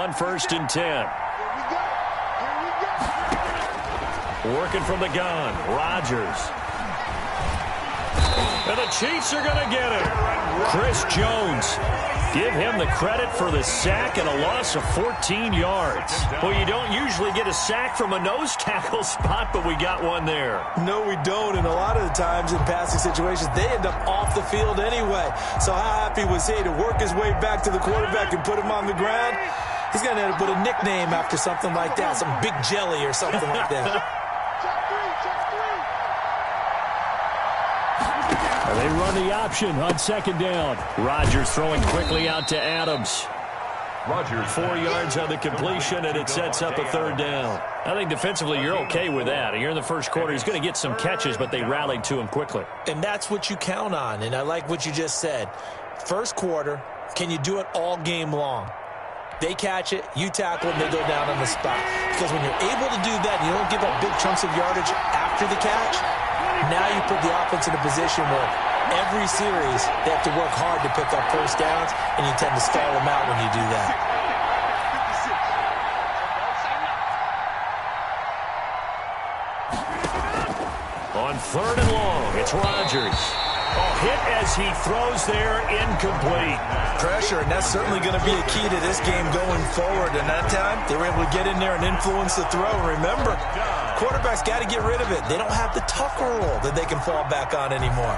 on 1st and 10. Working from the gun, Rodgers. And the Chiefs are going to get him. Chris Jones. Give him the credit for the sack and a loss of 14 yards. Well, you don't usually get a sack from a nose tackle spot, but we got one there. No, we don't. And a lot of the times in passing situations, they end up off the field anyway. So how happy was he to work his way back to the quarterback and put him on the ground? He's going to put a nickname after something like that, some Big Jelly or something like that. They run the option on 2nd down. Rodgers throwing quickly out to Adams. Rodgers 4 yards on the completion, and it sets up a 3rd down. I think defensively you're okay with that. Here in the first quarter, he's going to get some catches, but they rallied to him quickly. And that's what you count on, and I like what you just said. First quarter, can you do it all game long? They catch it, you tackle them, they go down on the spot. Because when you're able to do that, and you don't give up big chunks of yardage after the catch, now you put the offense in a position where every series they have to work hard to pick up first downs, and you tend to stall them out when you do that. On 3rd and long, it's Rodgers. Hit as he throws there, incomplete. Pressure, and that's certainly going to be a key to this game going forward. And that time, they were able to get in there and influence the throw. Remember, quarterbacks got to get rid of it. They don't have the Tucker rule that they can fall back on anymore.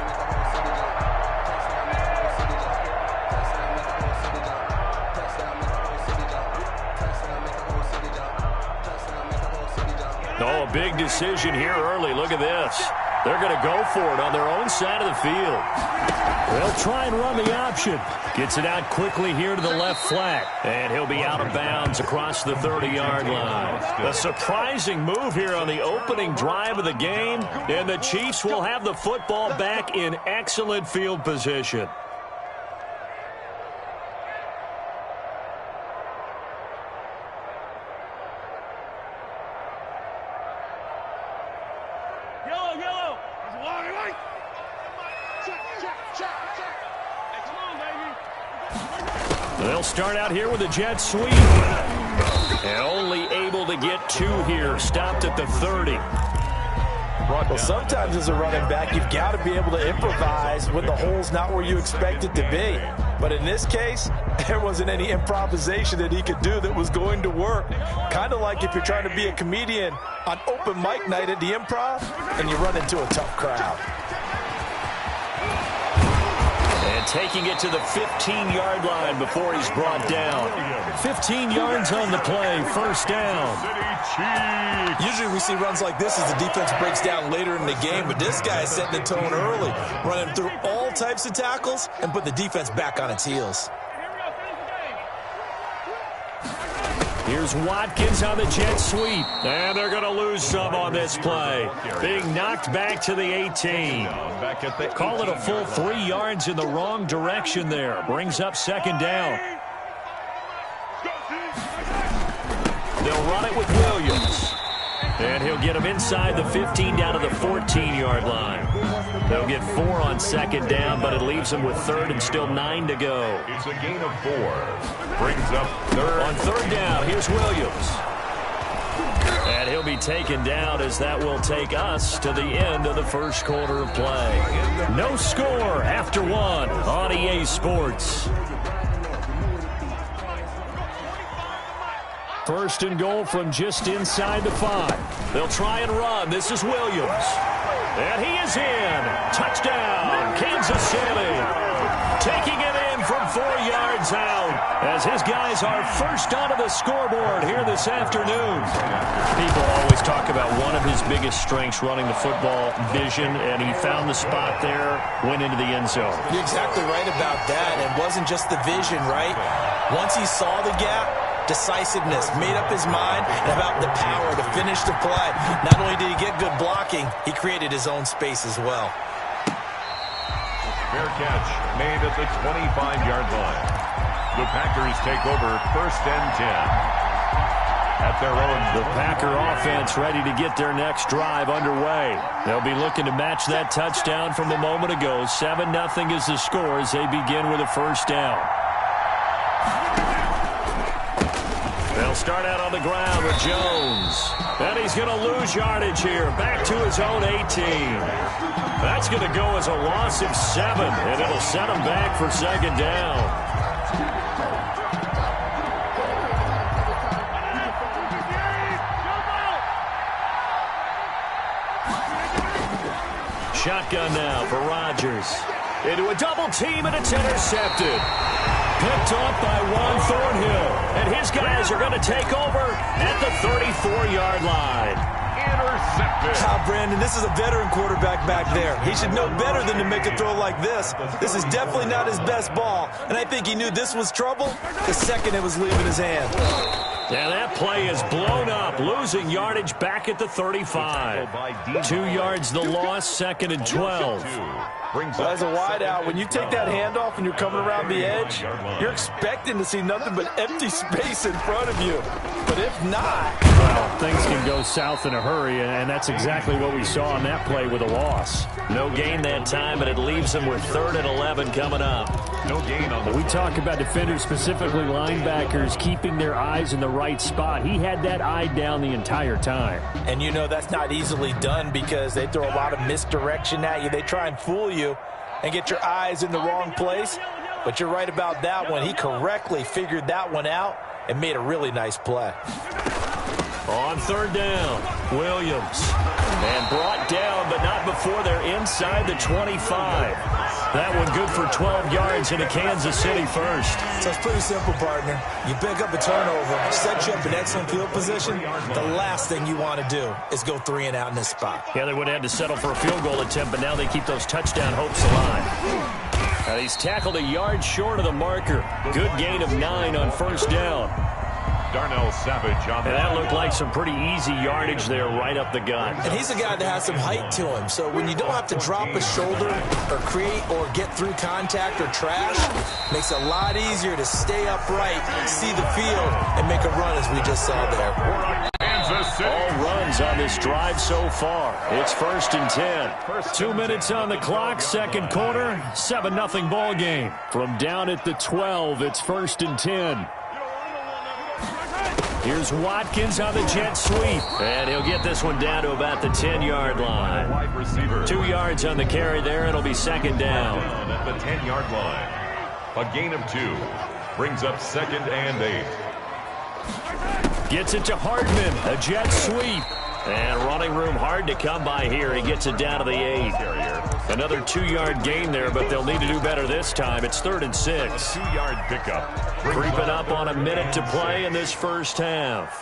Oh, a big decision here early. Look at this. They're going to go for it on their own side of the field. They'll try and run the option. Gets it out quickly here to the left flat. And he'll be out of bounds across the 30-yard line. A surprising move here on the opening drive of the game. And the Chiefs will have the football back in excellent field position. They'll start out here with a jet sweep. And only able to get 2 here. Stopped at the 30. Well, sometimes as a running back, you've got to be able to improvise when the hole's not where you expect it to be. But in this case, there wasn't any improvisation that he could do that was going to work. Kind of like if you're trying to be a comedian on open mic night at the Improv and you run into a tough crowd. And taking it to the 15-yard line before he's brought down. 15 yards on the play, 1st down. Usually we see runs like this as the defense breaks down later in the game, but this guy is setting the tone early, running through all types of tackles and put the defense back on its heels. Here's Watkins on the jet sweep. And they're going to lose some on this play. Being knocked back to the 18. Call it a full 3 yards in the wrong direction there. Brings up 2nd down. They'll run it with Williams. And he'll get him inside the 15 down to the 14-yard line. They'll get 4 on 2nd down, but it leaves them with 3rd and still 9 to go. It's a gain of 4. Brings up 3rd. On 3rd down, here's Williams. And he'll be taken down as that will take us to the end of the first quarter of play. No score after 1 on EA Sports. 1st and goal from just inside the 5. They'll try and run. This is Williams. And he is in. Touchdown, Kansas City. Taking it in from 4 yards out as his guys are first onto the scoreboard here this afternoon. People always talk about one of his biggest strengths, running the football, vision, and he found the spot there, went into the end zone. You're exactly right about that. It wasn't just the vision, right? Once he saw the gap, decisiveness, made up his mind, and about the power to finish the play. Not only did he get good blocking, he created his own space as well. Fair catch made at the 25-yard line. The Packers take over 1st and 10. At their own. The Packer offense ready to get their next drive underway. They'll be looking to match that touchdown from a moment ago. 7-0 is the score as they begin with a 1st down. They'll start out on the ground with Jones. And he's going to lose yardage here. Back to his own 18. That's going to go as a loss of 7, and it'll set him back for second down. Shotgun now for Rodgers. Into a double team, and it's intercepted. Picked off by Juan Thornhill. And his guys are going to take over at the 34-yard line. Intercepted. Brandon, this is a veteran quarterback back there. He should know better than to make a throw like this. This is definitely not his best ball. And I think he knew this was trouble the second it was leaving his hand. And that play is blown up, losing yardage back at the 35. 2 yards the loss, second and 12. As a wide out, when you take that handoff and you're coming around the edge, you're expecting to see nothing but empty space in front of you. But if not... Well, things can go south in a hurry, and that's exactly what we saw on that play with a loss. No gain that time, and it leaves them with 3rd and 11 coming up. No gain on the... We talk about defenders, specifically linebackers, keeping their eyes in the right spot. He had that eye down the entire time. And you know that's not easily done because they throw a lot of misdirection at you. They try and fool you and get your eyes in the wrong place. But you're right about that one. He correctly figured that one out and made a really nice play. On 3rd down, Williams. And brought down, but not before they're inside the 25. That one good for 12 yards into Kansas City first. So it's pretty simple, partner. You pick up a turnover, set you up in excellent field position. The last thing you want to do is go 3 and out in this spot. Yeah, they would have had to settle for a field goal attempt, but now they keep those touchdown hopes alive. Now he's tackled a yard short of the marker. Good gain of 9 on 1st down. Darnell Savage on and that looked like some pretty easy yardage there right up the gut. And he's a guy that has some height to him. So when you don't have to drop a shoulder or create or get through contact or trash, makes it a lot easier to stay upright, see the field, and make a run as we just saw there. All runs on this drive so far. It's 1st and 10. 2 minutes on the clock, second quarter, 7-0 ball game. From down at the 12, it's 1st and 10. Here's Watkins on the jet sweep. And he'll get this one down to about the 10-yard line. 2 yards on the carry there. It'll be second down. At the 10-yard line. A gain of 2. Brings up 2nd and 8. Gets it to Hardman. A jet sweep. And running room hard to come by here. He gets it down to the 8. Another 2-yard gain there, but they'll need to do better this time. It's 3rd and 6. A 2-yard pickup. Creeping up on a minute to play in this first half.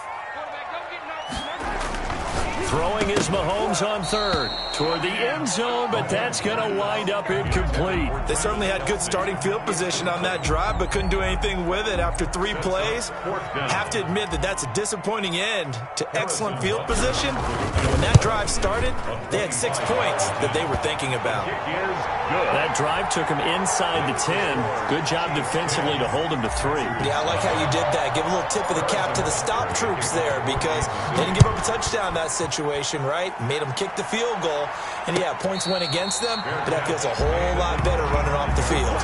Throwing is Mahomes on 3rd. Toward the end zone, but that's going to wind up incomplete. They certainly had good starting field position on that drive, but couldn't do anything with it after 3 plays. Have to admit that that's a disappointing end to excellent field position. And when that drive started, they had 6 points that they were thinking about. That drive took him inside the 10. Good job defensively to hold him to 3. Yeah, I like how you did that. Give a little tip of the cap to the stop troops there because they didn't give up a touchdown in that situation, right? Made them kick the field goal. And, yeah, points went against them, but that feels a whole lot better running off the field.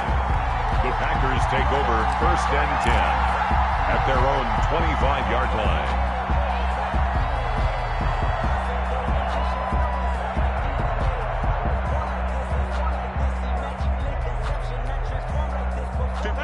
The Packers take over 1st and 10 at their own 25-yard line.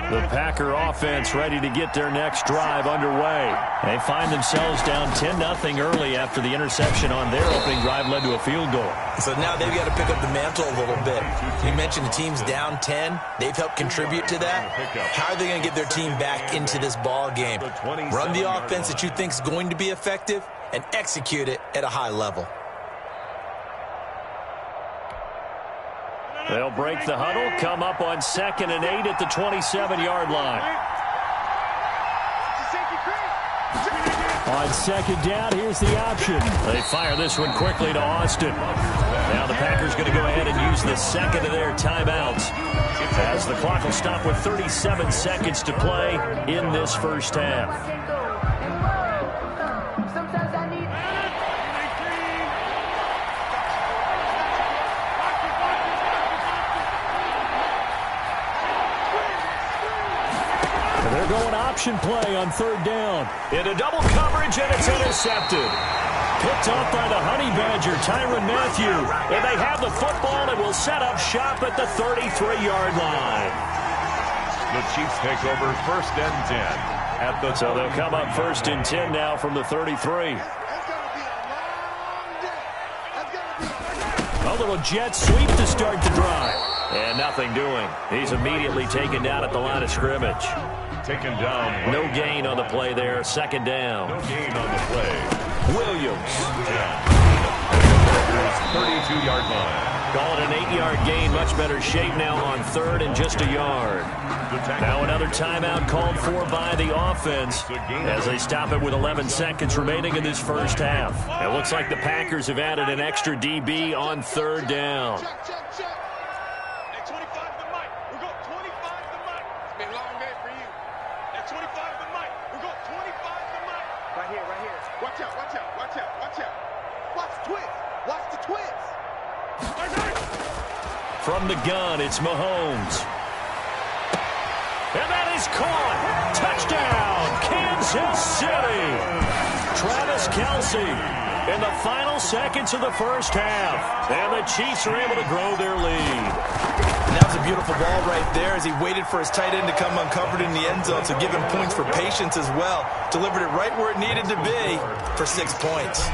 The Packer offense ready to get their next drive underway. They find themselves down 10-0 early after the interception on their opening drive led to a field goal. So now they've got to pick up the mantle a little bit. You mentioned the team's down 10. They've helped contribute to that. How are they going to get their team back into this ball game? Run the offense that you think is going to be effective and execute it at a high level. They'll break the huddle, come up on 2nd and 8 at the 27-yard line. On 2nd down, here's the option. They fire this one quickly to Austin. Now the Packers going to go ahead and use the 2nd of their timeouts as the clock will stop with 37 seconds to play in this first half. They're going option play on third down. Into double coverage, and it's intercepted. Picked off by the Honey Badger, Tyrann Mathieu. And they have the football and will set up shop at the 33-yard line. The Chiefs take over 1st and 10. So they'll come up 1st and 10 now from the 33. A little jet sweep to start the drive. And nothing doing. He's immediately taken down at the line of scrimmage. Taken down. No gain on the play there. 2nd down. No gain on the play. Williams. 32-yard line. Call it an 8-yard gain. Much better shape now on 3rd and just a yard. Now another timeout called for by the offense as they stop it with 11 seconds remaining in this first half. It looks like the Packers have added an extra DB on 3rd down. From the gun, it's Mahomes. And that is caught. Touchdown, Kansas City. Travis Kelce in the final seconds of the first half. And the Chiefs are able to grow their lead. And that was a beautiful ball right there as he waited for his tight end to come uncovered in the end zone. So give him points for patience as well. Delivered it right where it needed to be for 6 points.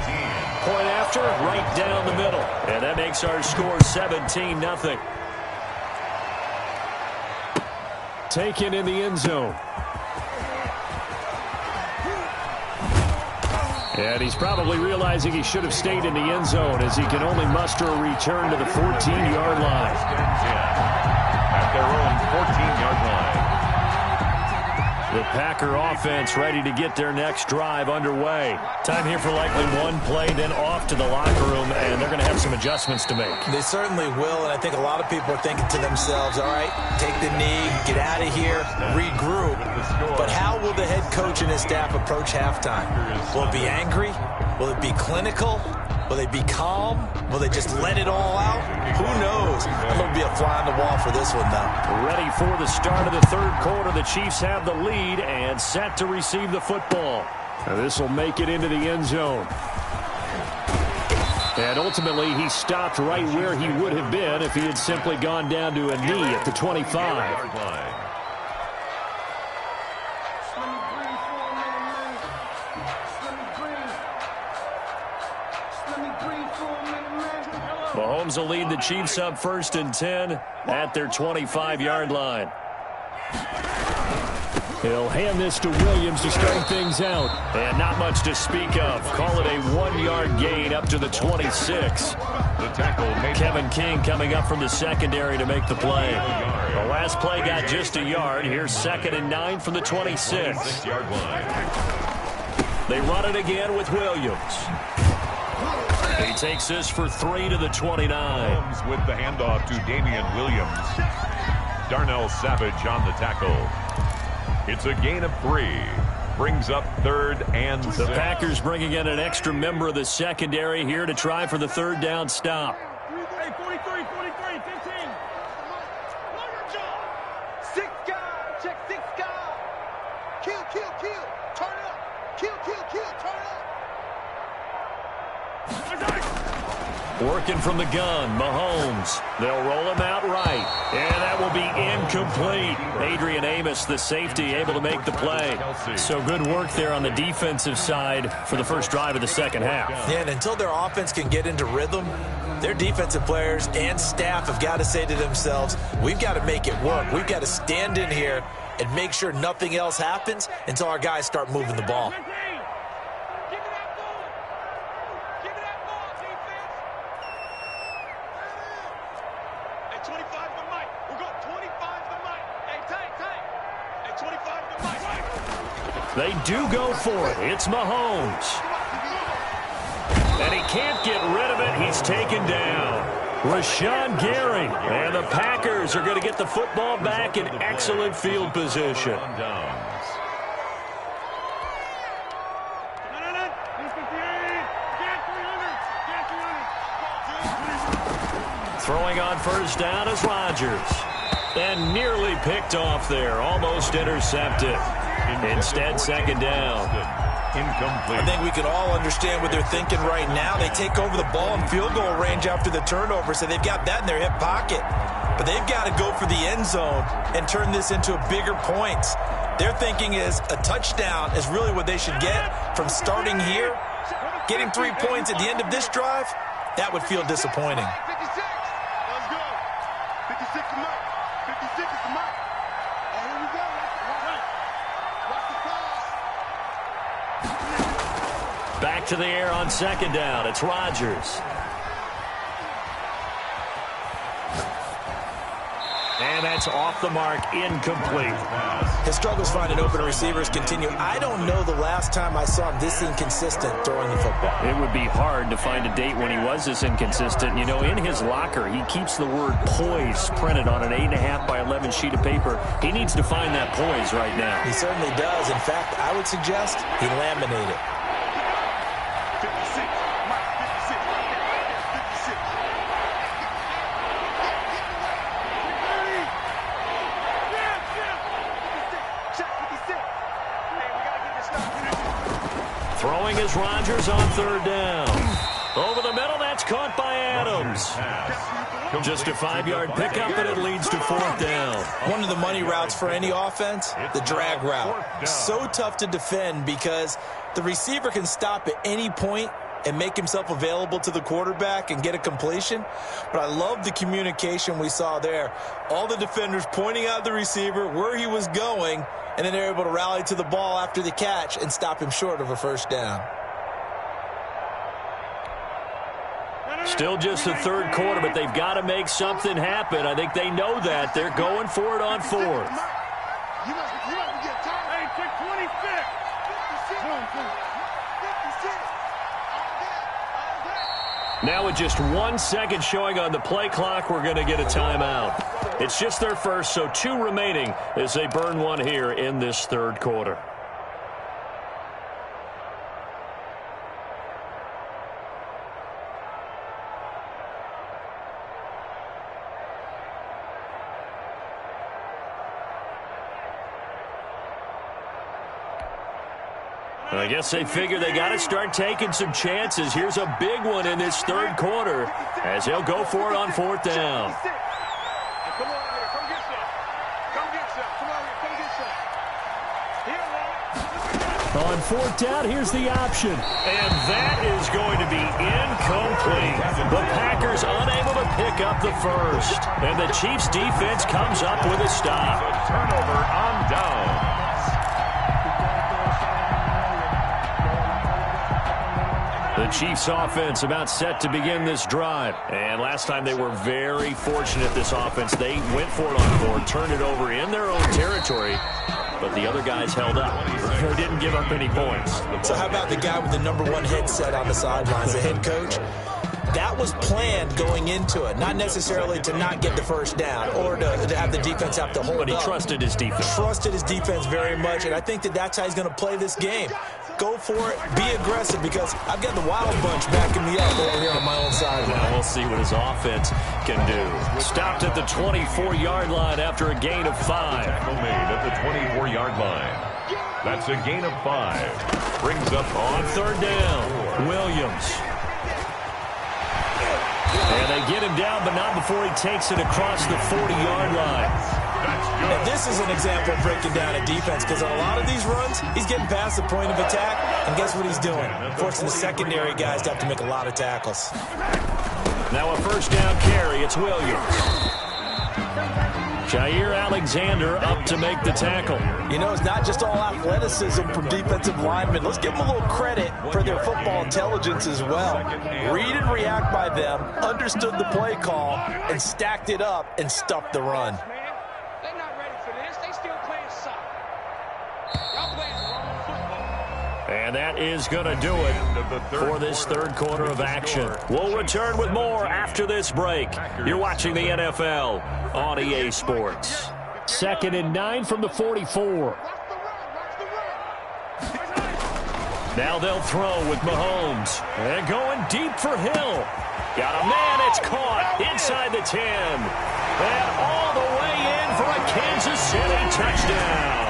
Point after, right down the middle. And that makes our score 17-0. Taken in the end zone. And he's probably realizing he should have stayed in the end zone as he can only muster a return to the 14-yard line. At their own 14-yard line. The Packer offense ready to get their next drive underway. Time here for likely one play, then off to the locker room, and they're going to have some adjustments to make. They certainly will, and I think a lot of people are thinking to themselves, all right, take the knee, get out of here, regroup. But how will the head coach and his staff approach halftime? Will it be angry? Will it be clinical? Will they be calm? Will they just let it all out? Who knows? It'll be a fly on the wall for this one, though. Ready for the start of the third quarter. The Chiefs have the lead and set to receive the football. Now this will make it into the end zone. And ultimately, he stopped right where he would have been if he had simply gone down to a knee at the 25. Mahomes will lead the Chiefs up 1st and 10 at their 25-yard line. He'll hand this to Williams to start things out. And not much to speak of. Call it a 1-yard gain up to the 26. The tackle made Kevin King coming up from the secondary to make the play. The last play got just a yard. Here's 2nd and 9 from the 26. 6-yard line. They run it again with Williams. He takes this for 3 to the 29. Mahomes with the handoff to Damian Williams. Darnell Savage on the tackle. It's a gain of 3. Brings up 3rd and 6. The Packers bringing in an extra member of the secondary here to try for the 3rd down stop. Hey, 43, 15. 6 guys. Check 6 guys. Kill. Turn up. Kill. Turn up. Working from the gun, Mahomes. They'll roll him out right. And that will be incomplete. Adrian Amos, the safety, able to make the play. So good work there on the defensive side for the first drive of the second half. Yeah, and until their offense can get into rhythm, their defensive players and staff have got to say to themselves, we've got to make it work. We've got to stand in here and make sure nothing else happens until our guys start moving the ball. They do go for it. It's Mahomes. And he can't get rid of it. He's taken down. Rashawn Gary. And the Packers are going to get the football back in excellent field position. Throwing on 1st down is Rodgers. And nearly picked off there. Almost intercepted. Instead, second down. Incomplete. I think we can all understand what they're thinking right now. They take over the ball in field goal range after the turnover, so they've got that in their hip pocket. But they've got to go for the end zone and turn this into bigger points. Their thinking is a touchdown is really what they should get from starting here. Getting 3 points at the end of this drive, that would feel disappointing. 56. Let's go. 56 is Mike. 56 is Mike. And here we go. Watch the pass. Back to the air on second down. It's Rodgers. And that's off the mark, incomplete. His struggles finding open receivers continue. I don't know the last time I saw him this inconsistent throwing the football. It would be hard to find a date when he was this inconsistent. You know, in his locker, he keeps the word poise printed on an 8.5 by 11 sheet of paper. He needs to find that poise right now. He certainly does. In fact, I would suggest he laminate it. 56. Mike, 56. 56. Check 56. Hey, we got to get this stuff. Throwing is Rodgers on third down. Over the middle, that's caught by Adams. Just a 5-yard pickup, and it leads to fourth down. One of the money routes for any offense, the drag route. So tough to defend because the receiver can stop at any point and make himself available to the quarterback and get a completion. But I love the communication we saw there. All the defenders pointing out the receiver, where he was going, and then they're able to rally to the ball after the catch and stop him short of a first down. Still just the third quarter, but they've got to make something happen. I think they know that. They're going for it on fourth. You must get tired. Hey, check 26. 56. Now with just 1 second showing on the play clock, we're going to get a timeout. It's just their first, so 2 remaining as they burn one here in this third quarter. I guess they figure they got to start taking some chances. Here's a big one in this third quarter as they'll go for it on fourth down. Come on in here. Come get some. Come get some. Come on here. Come get some. Here, man. On fourth down, here's the option. And that is going to be incomplete. The Packers unable to pick up the first. And the Chiefs defense comes up with a stop. Turnover on down. The Chiefs offense about set to begin this drive. And last time they were very fortunate, this offense. They went for it on fourth, turned it over in their own territory, but the other guys held up. They didn't give up any points. So how about the guy with the #1 headset on the sidelines, the head coach? That was planned going into it, not necessarily to not get the first down or to have the defense have to hold up. But he trusted his defense. Trusted his defense very much, and I think that's how he's going to play this game. Go for it, be aggressive, because I've got the wild bunch backing me up over here on my own sideline. Well, we'll see what his offense can do. Stopped at the 24-yard line after a gain of 5. Tackle made at the 24-yard line. That's a gain of 5. Brings up On third down, Williams. And they get him down, but not before he takes it across the 40-yard line. And this is an example of breaking down a defense, because on a lot of these runs, he's getting past the point of attack, and guess what he's doing? Forcing the secondary guys to have to make a lot of tackles. Now a first down carry, it's Williams. Jair Alexander up to make the tackle. You know, it's not just all athleticism from defensive linemen. Let's give them a little credit for their football intelligence as well. Read and react by them, understood the play call, and stacked it up and stuffed the run. They're not ready for this. They still playing soccer. Y'all playing wrong football. And that is going to do it for this third quarter of action. We'll return with more after this break. You're watching the NFL on EA Sports. 2nd and 9 from the 44. Now they'll throw with Mahomes. And going deep for Hill. Got a man, it's caught inside the 10. And all the way in for a Kansas City touchdown.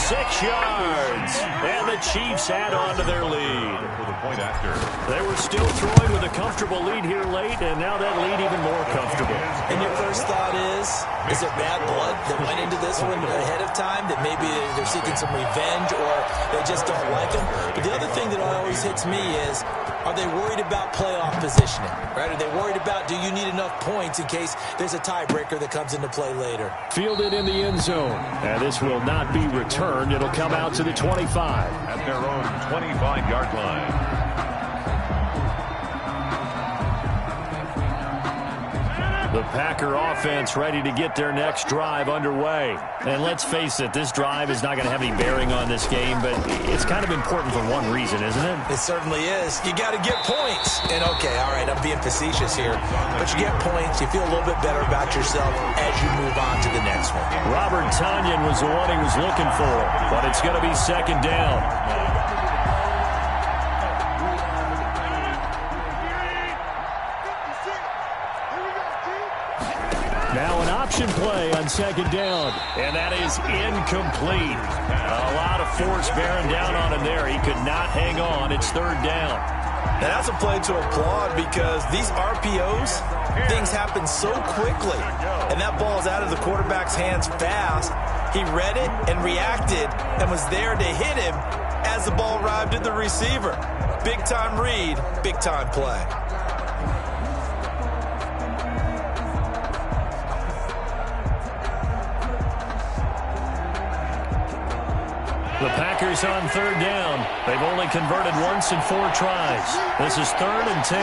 6 yards. And the Chiefs add on to their lead. For the point after. They were still throwing with a comfortable lead here late, and now that lead even more comfortable. And your first thought is there bad blood that went into this one ahead of time, that maybe they're seeking some revenge or they just don't like them? But the other thing that always hits me is, are they worried about playoff positioning? Right? Are they worried about, do you need enough points in case there's a tiebreaker that comes into play later? Fielded in the end zone. And this will not be returned. It'll come out to the 25. At their own 25-yard line. The Packer offense ready to get their next drive underway. And let's face it, this drive is not going to have any bearing on this game, but it's kind of important for one reason, isn't it? It certainly is. You got to get points. And okay, all right, I'm being facetious here, but you get points, you feel a little bit better about yourself as you move on to the next one. Robert Tonyan was the one he was looking for, but it's going to be second down. Now an option play on second down, and that is incomplete. A lot of force bearing down on him there. He could not hang on. It's third down. And that's a play to applaud because these RPOs, things happen so quickly. And that ball's out of the quarterback's hands fast. He read it and reacted and was there to hit him as the ball arrived at the receiver. Big-time read, big-time play. The Packers on third down. They've only converted once in 4 tries. This is 3rd and 10.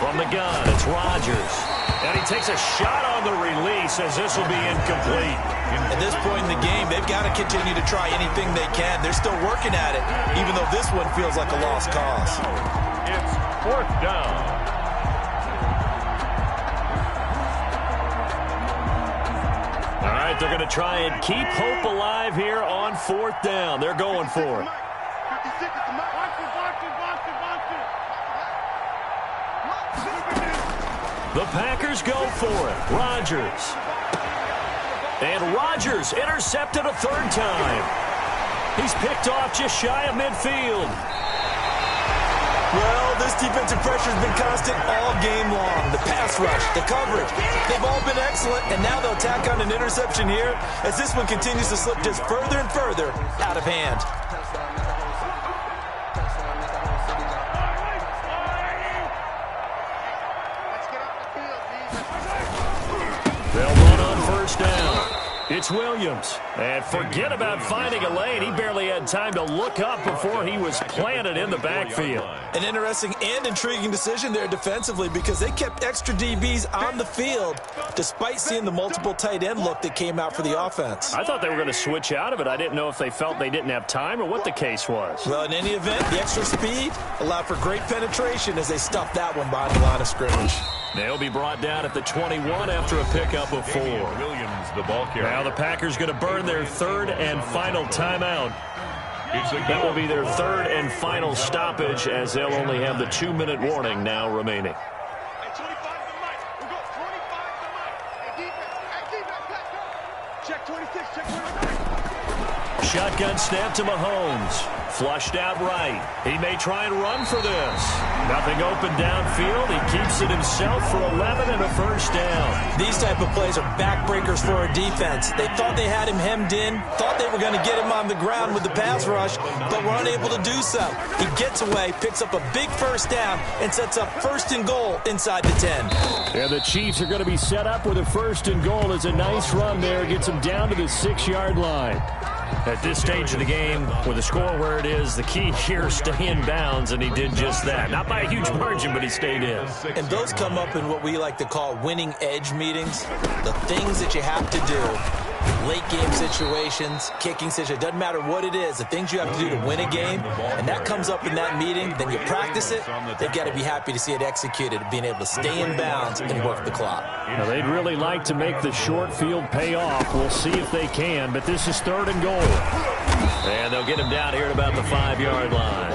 From the gun, it's Rodgers. And he takes a shot on the release as this will be incomplete. At this point in the game, they've got to continue to try anything they can. They're still working at it, even though this one feels like a lost cause. It's 4th down. All right, they're going to try and keep hope alive here on 4th down. They're going for it. The Packers go for it. Rodgers. And Rodgers intercepted a 3rd time. He's picked off just shy of midfield. Well, this defensive pressure has been constant all game long. The pass rush, the coverage, they've all been excellent, and now they'll tack on an interception here as this one continues to slip just further and further out of hand. They'll run on 1st down. It's Williams. And forget about finding a lane. He barely had time to look up before he was planted in the backfield. An interesting and intriguing decision there defensively because they kept extra DBs on the field despite seeing the multiple tight end look that came out for the offense. I thought they were going to switch out of it. I didn't know if they felt they didn't have time or what the case was. Well, in any event, the extra speed allowed for great penetration as they stuffed that one behind the line of scrimmage. They'll be brought down at the 21 after a pickup of 4. Williams, the ball carrier. Now the Packers going to burn their 3rd and final timeout. That will be their 3rd and final stoppage as they'll only have the 2-minute warning now remaining. Shotgun snap to Mahomes. Flushed out right. He may try and run for this. Nothing open downfield. He keeps it himself for 11 and a 1st down. These type of plays are backbreakers for a defense. They thought they had him hemmed in, thought they were going to get him on the ground with the pass rush, but were unable to do so. He gets away, picks up a big 1st down, and sets up 1st and goal inside the 10. And the Chiefs are going to be set up with a 1st and goal. It's a nice run there. Gets them down to the 6-yard line. At this stage of the game, with the score where it is, the key here is stay in bounds, and he did just that. Not by a huge margin, but he stayed in. And those come up in what we like to call winning edge meetings. The things that you have to do, late game situations, kicking situations, doesn't matter what it is, the things you have to do to win a game, and that comes up in that meeting, then you practice it, they've got to be happy to see it executed, being able to stay in bounds and work the clock. Now, they'd really like to make the short field pay off. We'll see if they can, but this is 3rd and goal. And they'll get him down here at about the 5-yard line.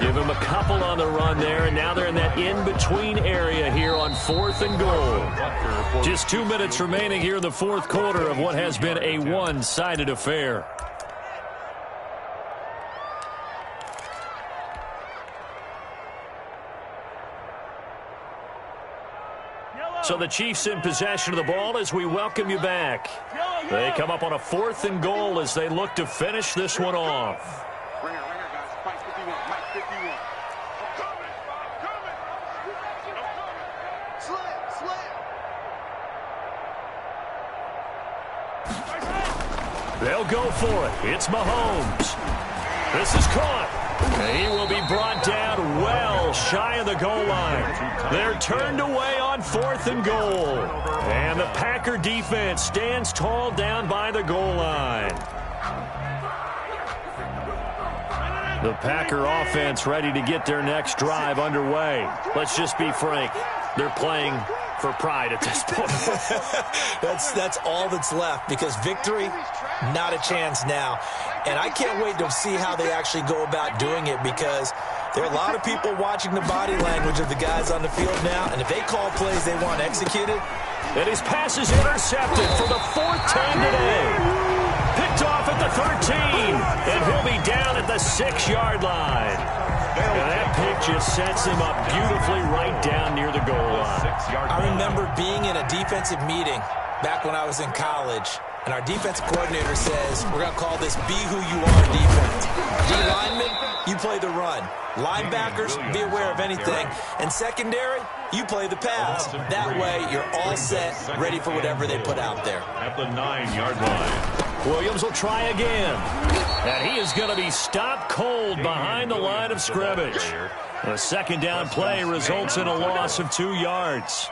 Give him a couple on the run there, and now they're in that in-between area here on 4th and goal. Just 2 minutes remaining here in the fourth quarter of what has been a one-sided affair. So the Chiefs in possession of the ball as we welcome you back. They come up on a 4th and goal as they look to finish this one off. Ringer, guys. Mike 51. Mike 51. I'm coming. Slam. They'll go for it. It's Mahomes. This is caught. He will be brought down well shy of the goal line. They're turned away on 4th and goal. And the Packer defense stands tall down by the goal line. The Packer offense ready to get their next drive underway. Let's just be frank. They're playing for pride at this point. That's all that's left, because victory, not a chance now. And I can't wait to see how they actually go about doing it, because there are a lot of people watching the body language of the guys on the field now, and if they call plays they want executed. And his pass is intercepted for the 4th time today. Picked off at the 13, and he'll be down at the 6-yard line. And that pick just sets him up beautifully right down near the goal line. I remember being in a defensive meeting back when I was in college, and our defensive coordinator says, we're going to call this be who you are defense. D linemen, you play the run. Linebackers, be aware of anything. And secondary, you play the pass. That way, you're all set, ready for whatever they put out there. At the 9-yard line. Williams will try again. And he is going to be stopped cold behind the line of scrimmage. The second down play results in a loss of 2 yards.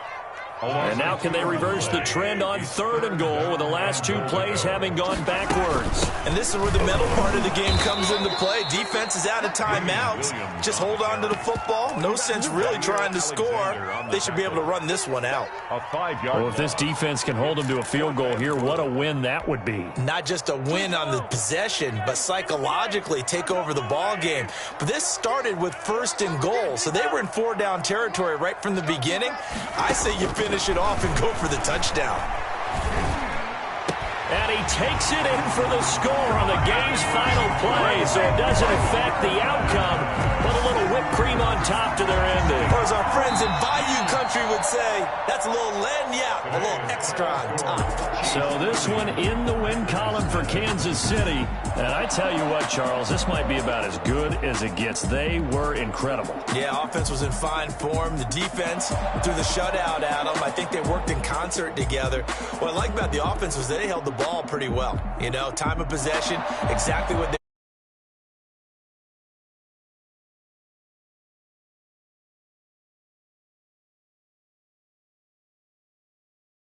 And now can they reverse the trend on 3rd and goal with the last 2 plays having gone backwards? And this is where the mental part of the game comes into play. Defense is out of timeouts. Just hold on to the football. No sense really trying to score. They should be able to run this one out. A 5-yard. Well, if this defense can hold them to a field goal here, what a win that would be. Not just a win on the possession, but psychologically take over the ball game. But this started with 1st and goal, so they were in 4-down territory right from the beginning. I say you finish it off and go for the touchdown. And he takes it in for the score on the game's final play, so it doesn't affect the outcome, but a little whipped cream on top to their ending. Or as our friends in Bayou Country would say, that's a little lagniappe, a little extra on top. So this one in the win column for Kansas City. And I tell you what, Charles, this might be about as good as it gets. They were incredible. Yeah, offense was in fine form. The defense threw the shutout at them. I think they worked in concert together. What I like about the offense was they held the ball pretty well. You know, time of possession, exactly what they